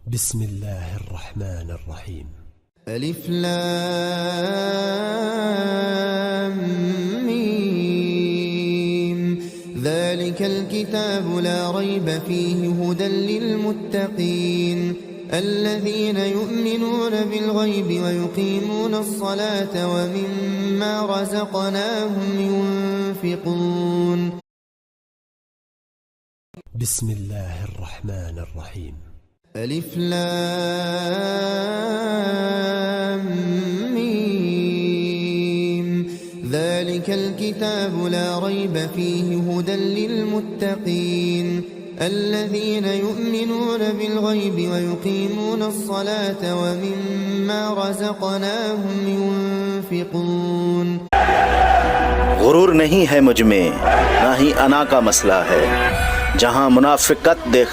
بسم الله الرحمن الرحيم. ألف لام ميم. ذلك الكتاب لا ريب فيه هدى للمتقين الذين يؤمنون بالغيب ويقيمون الصلاة ومما رزقناهم ينفقون. بسم الله الرحمن الرحيم. ألف لام ميم. ذلك الكتاب لا ريب فيه هدى للمتقين الذين يؤمنون بالغيب ويقيمون الصلاة ومما رزقناهم ينفقون. गुरूर नहीं है मुझ में, ना ही अना का मसला है। जहाँ मुनाफिकत देख